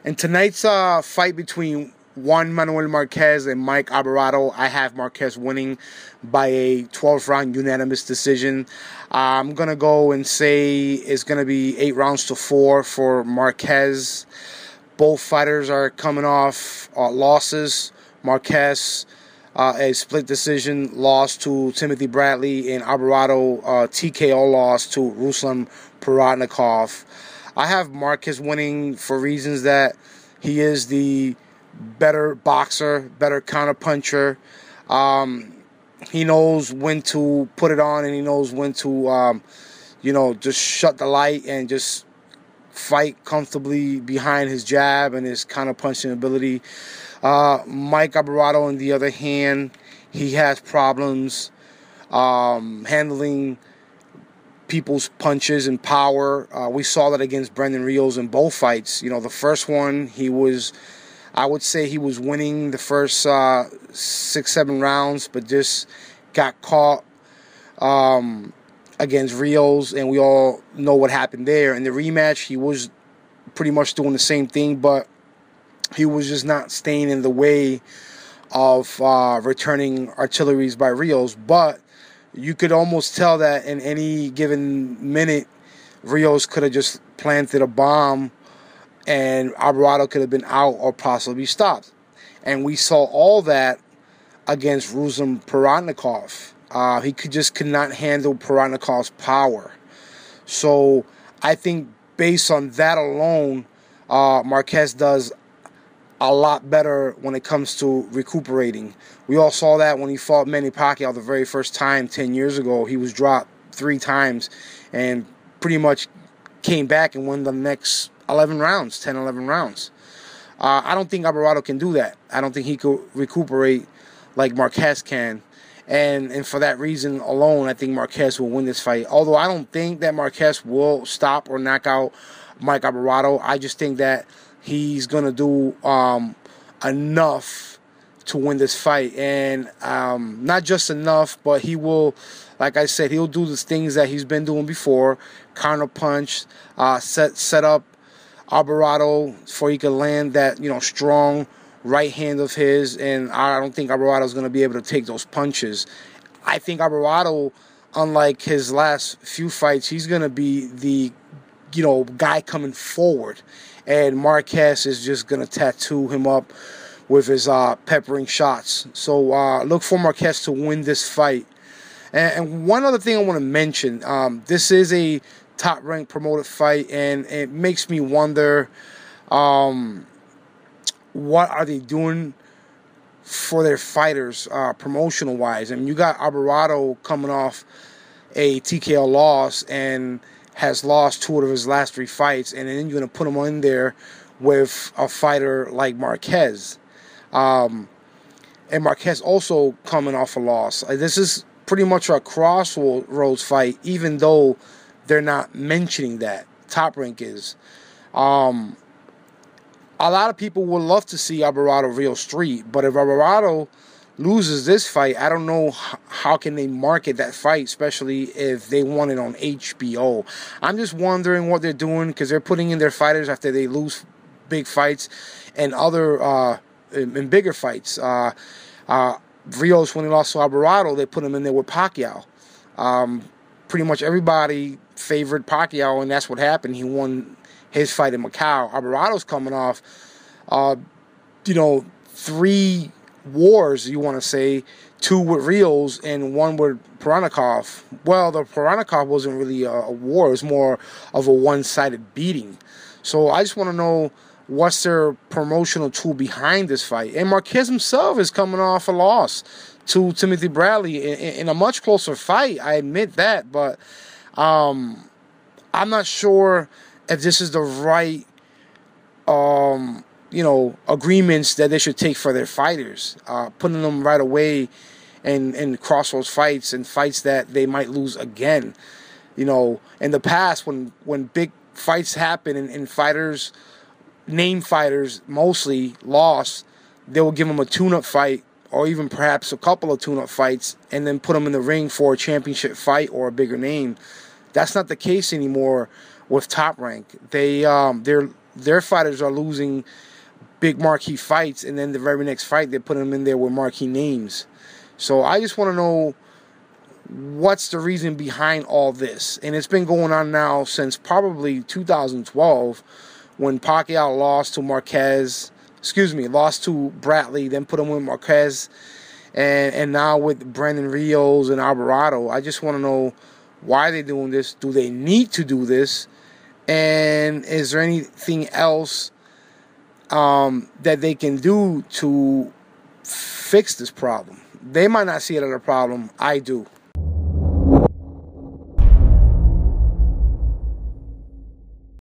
In tonight's fight between Juan Manuel Marquez and Mike Alvarado, I have Marquez winning by a 12th round unanimous decision. I'm going to go and say it's going to be 8 rounds to 4 for Marquez. Both fighters are coming off losses. Marquez, a split decision loss to Timothy Bradley, and Alvarado, TKO loss to Ruslan Puratnikov. I have Marquez winning for reasons that he is the better boxer, better counterpuncher. He knows when to put it on, and he knows when to, just shut the light and just fight comfortably behind his jab and his counterpunching ability. Mike Alvarado, on the other hand, he has problems handling people's punches and power. We saw that against Brendan Rios in both fights. The first one, I would say he was winning the first 6-7 rounds, but just got caught against Rios, and we all know what happened there. In the rematch, he was pretty much doing the same thing, but he was just not staying in the way of returning artilleries by Rios. But you could almost tell that in any given minute, Rios could have just planted a bomb and Alvarado could have been out or possibly stopped. And we saw all that against Ruslan Puratnikov. He could not handle Puratnikov's power. So I think based on that alone, Marquez does a lot better when it comes to recuperating. We all saw that when he fought Manny Pacquiao the very first time 10 years ago. He was dropped 3 times and pretty much came back and won the next 11 rounds, 10, 11 rounds. I don't think Alvarado can do that. I don't think he could recuperate like Marquez can. And for that reason alone, I think Marquez will win this fight. Although I don't think that Marquez will stop or knock out Mike Alvarado. I just think that he's going to do enough to win this fight. And not just enough, but he will, like I said, he'll do the things that he's been doing before. Counter punch, set up Alvarado for he can land that, strong right hand of his. And I don't think Alvarado's going to be able to take those punches. I think Alvarado, unlike his last few fights, he's going to be the, guy coming forward. And Marquez is just going to tattoo him up with his peppering shots. So look for Marquez to win this fight. And one other thing I want to mention, this is a top-ranked promoted fight, and it makes me wonder what are they doing for their fighters promotional-wise. I mean, you got Alvarado coming off a TKO loss and has lost 2 of his last 3 fights, and then you're going to put him in there with a fighter like Marquez. And Marquez also coming off a loss. This is pretty much a crossroads fight, even though they're not mentioning that. Top Rank is. A lot of people would love to see Alvarado Rio Street, but if Alvarado loses this fight, I don't know how can they market that fight, especially if they want it on HBO. I'm just wondering what they're doing, because they're putting in their fighters after they lose big fights and other in bigger fights. Rios, when he lost to Alvarado, they put him in there with Pacquiao. Pretty much everybody favored Pacquiao, and that's what happened. He won his fight in Macau. Alvarado's coming off, 3 wars, you want to say, 2 with Rios and 1 with Puratnikov. Well, the Puratnikov wasn't really a war. It was more of a one-sided beating. So I just want to know what's their promotional tool behind this fight. And Marquez himself is coming off a loss to Timothy Bradley in a much closer fight. I admit that, but I'm not sure if this is the right agreements that they should take for their fighters, putting them right away in crossroads fights and fights that they might lose again. In the past, when big fights happen and fighters, name fighters mostly, lost, they will give them a tune-up fight or even perhaps a couple of tune-up fights and then put them in the ring for a championship fight or a bigger name. That's not the case anymore with Top Rank. They're their fighters are losing big marquee fights, and then the very next fight they're putting them in there with marquee names. So I just want to know what's the reason behind all this. And it's been going on now since probably 2012, when Pacquiao lost to lost to Bradley, then put him with Marquez, and now with Brandon Rios and Alvarado. I just want to know why they're doing this. Do they need to do this? And is there anything else that they can do to fix this problem? They might not see it as a problem. I do.